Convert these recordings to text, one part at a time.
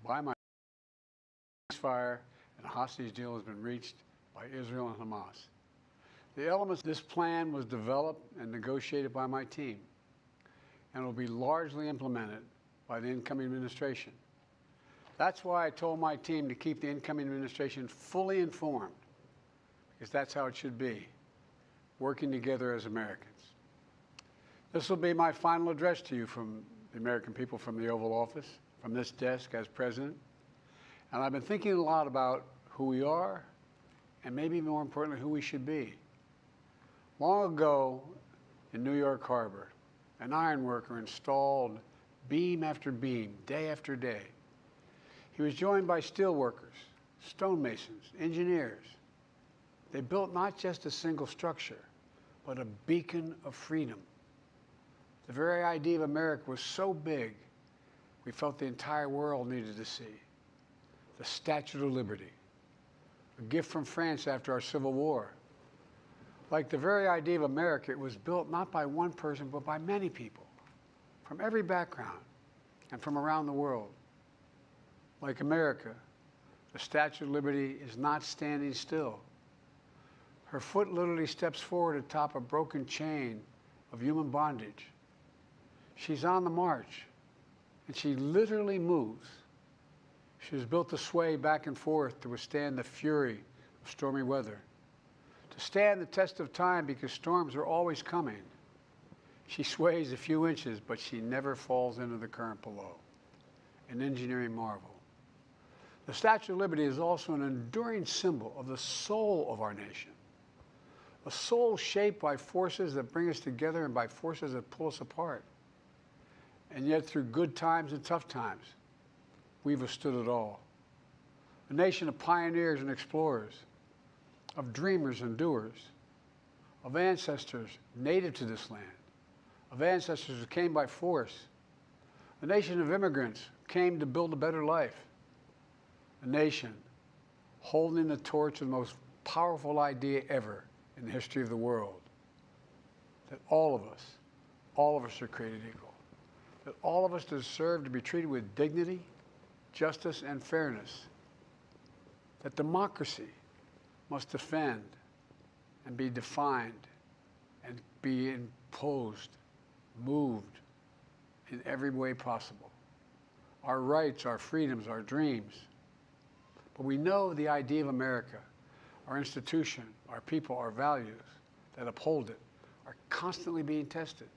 by my ceasefire and a hostage deal has been reached by Israel and Hamas. The elements of this plan was developed and negotiated by my team and will be largely implemented by the incoming administration. That's why I told my team to keep the incoming administration fully informed, because that's how it should be, working together as Americans. This will be my final address to you from the American people from the Oval Office, from this desk as president. And I've been thinking a lot about who we are and maybe more importantly, who we should be. Long ago in New York Harbor, an ironworker installed beam after beam, day after day. He was joined by steel workers, stonemasons, engineers. They built not just a single structure, but a beacon of freedom. The very idea of America was so big, we felt the entire world needed to see. The Statue of Liberty, a gift from France after our Civil War. Like the very idea of America, it was built not by one person, but by many people, from every background and from around the world. Like America, the Statue of Liberty is not standing still. Her foot literally steps forward atop a broken chain of human bondage. She's on the march, and she literally moves. She was built to sway back and forth to withstand the fury of stormy weather, to stand the test of time because storms are always coming. She sways a few inches, but she never falls into the current below. An engineering marvel. The Statue of Liberty is also an enduring symbol of the soul of our nation, a soul shaped by forces that bring us together and by forces that pull us apart. And yet, through good times and tough times, we've withstood it all. A nation of pioneers and explorers, of dreamers and doers, of ancestors native to this land, of ancestors who came by force, a nation of immigrants who came to build a better life, a nation holding the torch of the most powerful idea ever in the history of the world, that all of us are created equal, that all of us deserve to be treated with dignity, justice, and fairness, that democracy must defend and be defined and be imposed, moved in every way possible. Our rights, our freedoms, our dreams. But we know the idea of America, our institution, our people, our values that uphold it are constantly being tested.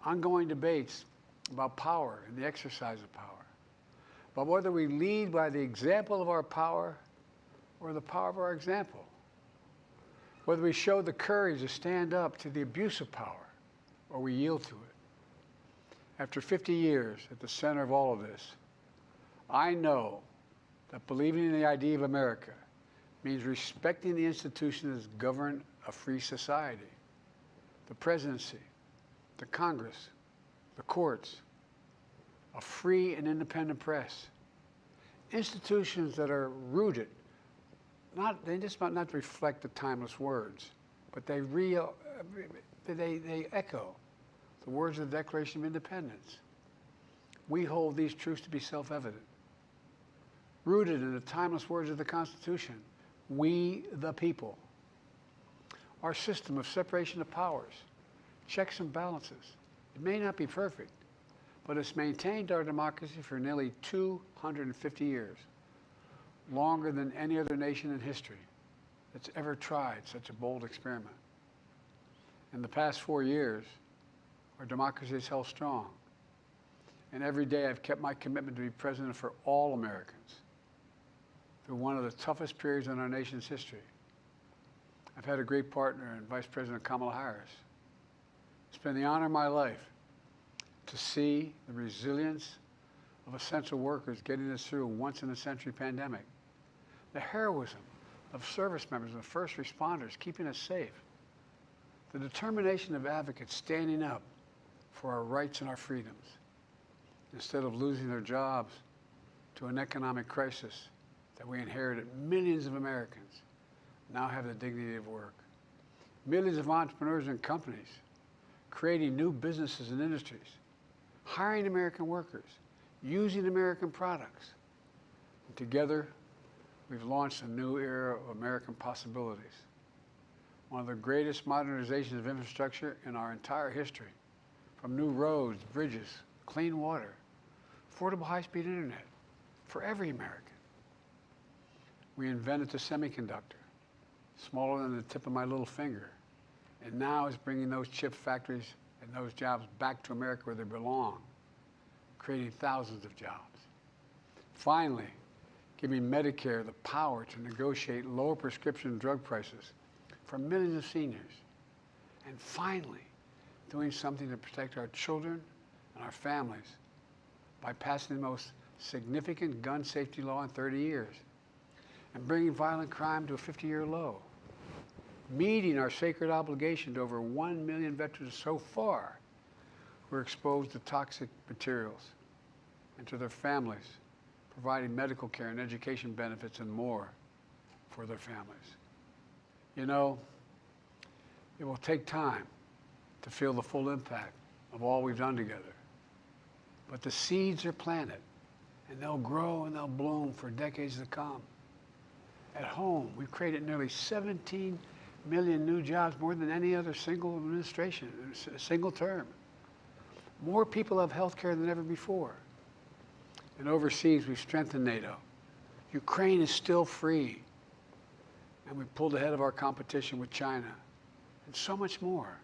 Ongoing debates about power and the exercise of power, but whether we lead by the example of our power or the power of our example, whether we show the courage to stand up to the abuse of power or we yield to it. After 50 years at the center of all of this, I know that believing in the idea of America means respecting the institutions that govern a free society, the presidency, the Congress, the courts, a free and independent press, institutions that are rooted, they just might not reflect the timeless words, but they echo the words of the Declaration of Independence. We hold these truths to be self-evident. Rooted in the timeless words of the Constitution, we the people. Our system of separation of powers, checks and balances. It may not be perfect, but it's maintained our democracy for nearly 250 years, longer than any other nation in history that's ever tried such a bold experiment. In the past 4 years, our democracy has held strong. And every day I've kept my commitment to be president for all Americans through one of the toughest periods in our nation's history. I've had a great partner in Vice President Kamala Harris. It's been the honor of my life to see the resilience of essential workers getting us through a once-in-a-century pandemic, the heroism of service members and first responders keeping us safe, the determination of advocates standing up for our rights and our freedoms instead of losing their jobs to an economic crisis that we inherited. Millions of Americans now have the dignity of work. Millions of entrepreneurs and companies creating new businesses and industries, hiring American workers, using American products. And together, we've launched a new era of American possibilities. One of the greatest modernizations of infrastructure in our entire history, from new roads, bridges, clean water, affordable high-speed internet for every American. We invented the semiconductor, smaller than the tip of my little finger, and now is bringing those chip factories and those jobs back to America where they belong, creating thousands of jobs. Finally, giving Medicare the power to negotiate lower prescription drug prices for millions of seniors. And finally, doing something to protect our children and our families by passing the most significant gun safety law in 30 years and bringing violent crime to a 50-year low, meeting our sacred obligation to over 1 million veterans so far who are exposed to toxic materials, and to their families, providing medical care and education benefits and more for their families. You know, it will take time to feel the full impact of all we've done together. But the seeds are planted, and they'll grow and they'll bloom for decades to come. At home, we've created nearly 17 million new jobs, more than any other single administration, a single term. More people have health care than ever before. And overseas, we've strengthened NATO. Ukraine is still free. And we pulled ahead of our competition with China, and so much more.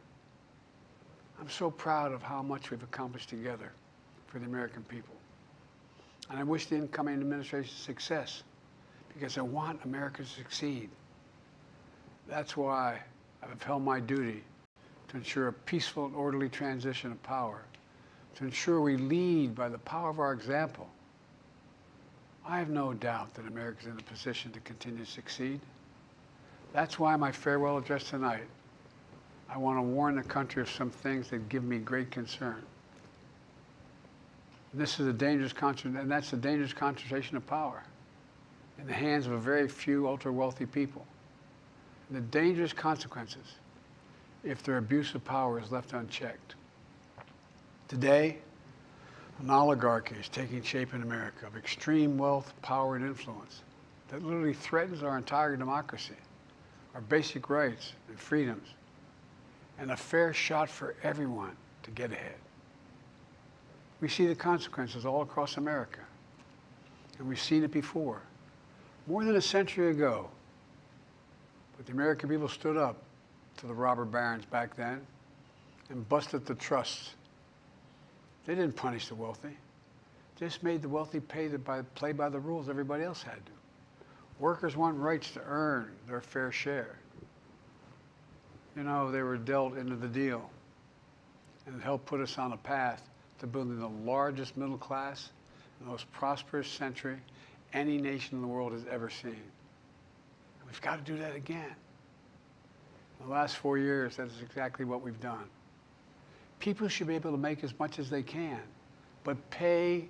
I'm so proud of how much we've accomplished together for the American people. And I wish the incoming administration success, because I want America to succeed. That's why I've held my duty to ensure a peaceful and orderly transition of power, to ensure we lead by the power of our example. I have no doubt that America is in a position to continue to succeed. That's why my farewell address tonight, I want to warn the country of some things that give me great concern. This is a dangerous and that's a dangerous concentration of power in the hands of a very few ultra-wealthy people. And the dangerous consequences if their abuse of power is left unchecked. Today, an oligarchy is taking shape in America of extreme wealth, power, and influence that literally threatens our entire democracy, our basic rights and freedoms, and a fair shot for everyone to get ahead. We see the consequences all across America, and we've seen it before, more than a century ago. But the American people stood up to the robber barons back then and busted the trusts. They didn't punish the wealthy, just made the wealthy play by the rules everybody else had to. Workers want rights to earn their fair share. You know, they were dealt into the deal, and it helped put us on a path to building the largest middle class, the most prosperous century any nation in the world has ever seen. And we've got to do that again. In the last 4 years, that is exactly what we've done. People should be able to make as much as they can, but play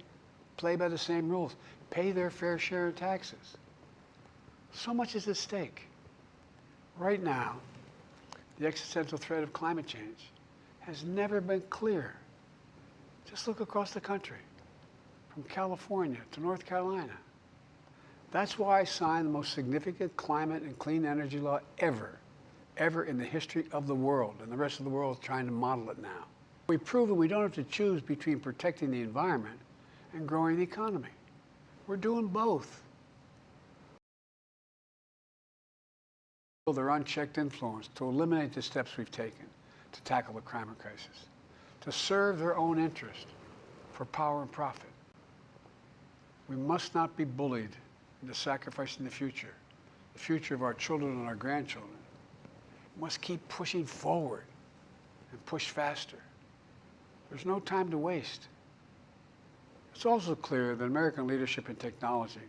by the same rules, pay their fair share of taxes. So much is at stake. Right now, the existential threat of climate change has never been clearer. Just look across the country, from California to North Carolina. That's why I signed the most significant climate and clean energy law ever in the history of the world, and the rest of the world is trying to model it now. We've proven we don't have to choose between protecting the environment and growing the economy. We're doing both. Their unchecked influence, to eliminate the steps we've taken to tackle the climate crisis, to serve their own interest for power and profit. We must not be bullied into sacrificing the future of our children and our grandchildren. We must keep pushing forward and push faster. There's no time to waste. It's also clear that American leadership in technology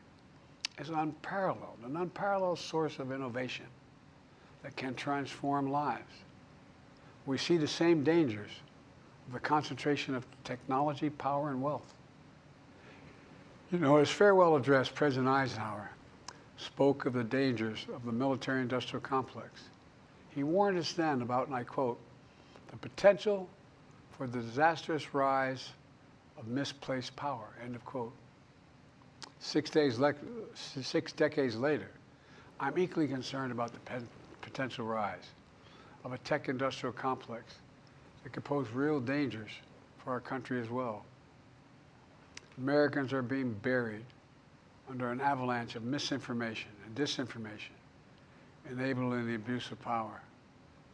is an unparalleled source of innovation that can transform lives. We see the same dangers of the concentration of technology, power, and wealth. You know, his farewell address, President Eisenhower spoke of the dangers of the military-industrial complex. He warned us then about, and I quote, the potential for the disastrous rise of misplaced power, end of quote. 6 decades later, I'm equally concerned about the potential rise of a tech industrial complex that could pose real dangers for our country as well. Americans are being buried under an avalanche of misinformation and disinformation, enabling the abuse of power.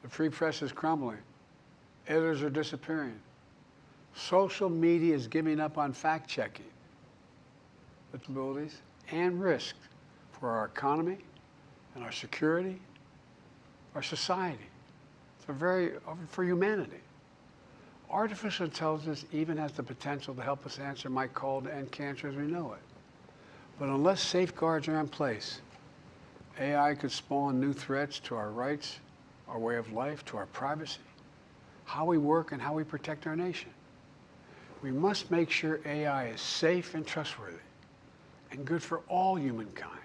The free press is crumbling. Editors are disappearing. Social media is giving up on fact-checking abilities and risk for our economy and our security, our society, for humanity. Artificial intelligence even has the potential to help us answer my call to end cancer as we know it. But unless safeguards are in place, AI could spawn new threats to our rights, our way of life, to our privacy, how we work, and how we protect our nation. We must make sure AI is safe and trustworthy and good for all humankind.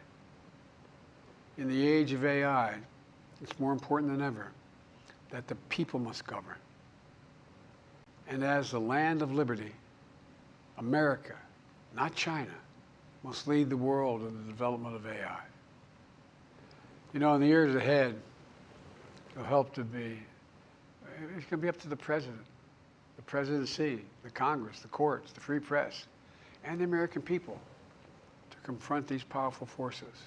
In the age of AI, it's more important than ever that the people must govern. And as the land of liberty, America, not China, must lead the world in the development of AI. You know, in the years ahead, it'll help to be, it's going to be up to the president, the presidency, the Congress, the courts, the free press, and the American people to confront these powerful forces.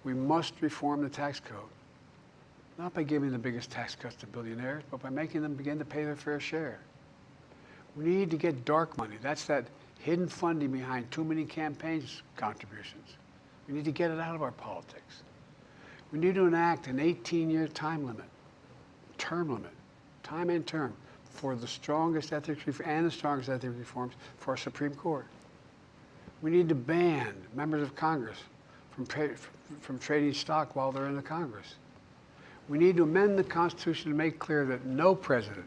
We must reform the tax code, not by giving the biggest tax cuts to billionaires, but by making them begin to pay their fair share. We need to get dark money. That's that hidden funding behind too many campaigns contributions. We need to get it out of our politics. We need to enact an 18-year term limit, time and term, for the strongest ethics reforms for our Supreme Court. We need to ban members of Congress from trading stock while they're in the Congress. We need to amend the Constitution to make clear that no president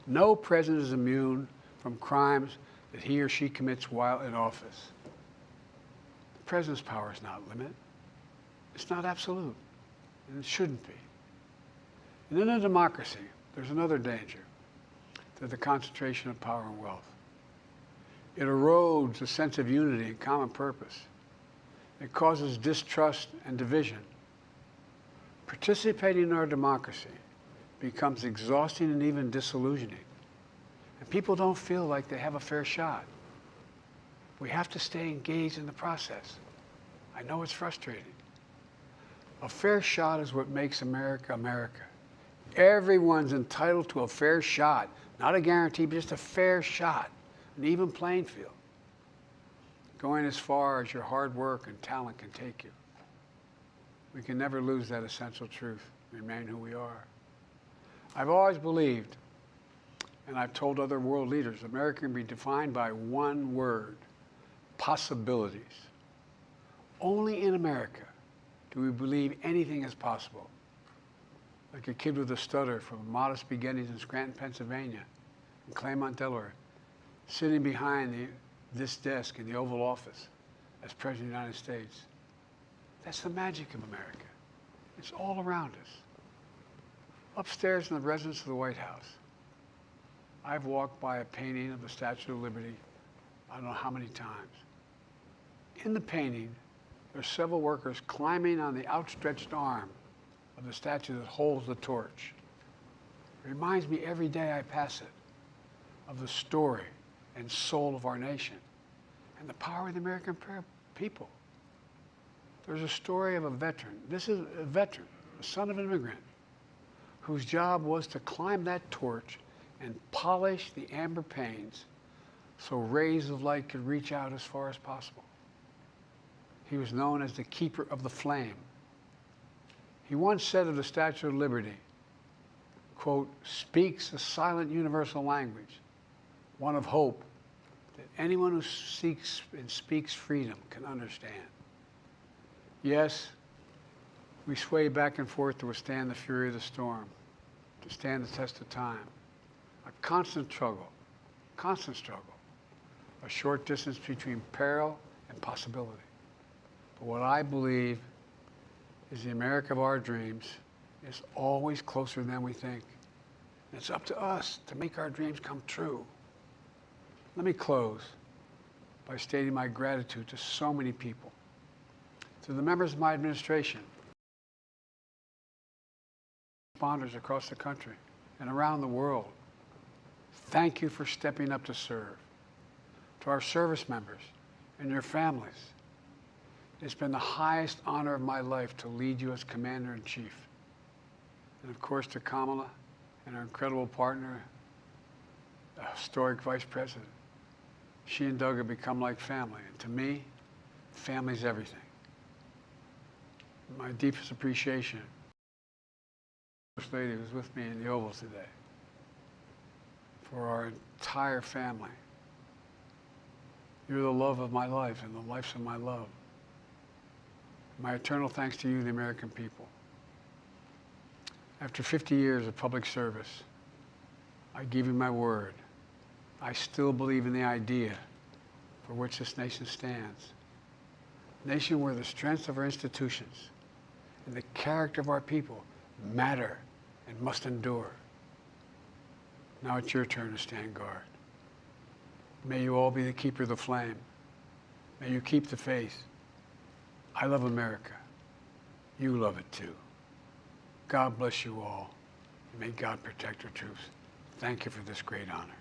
is immune from crimes that he or she commits while in office. The president's power is not limited. It's not absolute, and it shouldn't be. And in a democracy, there's another danger to the concentration of power and wealth. It erodes a sense of unity and common purpose. It causes distrust and division. Participating in our democracy becomes exhausting and even disillusioning. And people don't feel like they have a fair shot. We have to stay engaged in the process. I know it's frustrating. A fair shot is what makes America, America. Everyone's entitled to a fair shot. Not a guarantee, but just a fair shot. An even playing field. Going as far as your hard work and talent can take you. We can never lose that essential truth, remain who we are. I've always believed, and I've told other world leaders, America can be defined by one word: possibilities. Only in America do we believe anything is possible. Like a kid with a stutter from modest beginnings in Scranton, Pennsylvania, and Claremont, Delaware, sitting behind this desk in the Oval Office as President of the United States. That's the magic of America. It's all around us. Upstairs in the residence of the White House, I've walked by a painting of the Statue of Liberty I don't know how many times. In the painting, there are several workers climbing on the outstretched arm of the statue that holds the torch. It reminds me every day I pass it of the story and soul of our nation and the power of the American people. There's a story of a veteran. This is a veteran, the son of an immigrant, whose job was to climb that torch and polish the amber panes so rays of light could reach out as far as possible. He was known as the keeper of the flame. He once said of the Statue of Liberty, quote, speaks a silent universal language, one of hope that anyone who seeks and speaks freedom can understand. Yes, we sway back and forth to withstand the fury of the storm, to stand the test of time. A constant struggle, a short distance between peril and possibility. But what I believe is the America of our dreams is always closer than we think. And it's up to us to make our dreams come true. Let me close by stating my gratitude to so many people, to the members of my administration, responders across the country and around the world. Thank you for stepping up to serve. To our service members and your families, it's been the highest honor of my life to lead you as Commander-in-Chief. And of course to Kamala and our incredible partner, the historic Vice President. She and Doug have become like family. And to me, family's everything. My deepest appreciation, First Lady who's with me in the Oval today, for our entire family. You're the love of my life and the lives of my love. My eternal thanks to you, the American people. After 50 years of public service, I give you my word. I still believe in the idea for which this nation stands. A nation where the strength of our institutions and the character of our people matter and must endure. Now it's your turn to stand guard. May you all be the keeper of the flame. May you keep the faith. I love America. You love it too. God bless you all. And may God protect our troops. Thank you for this great honor.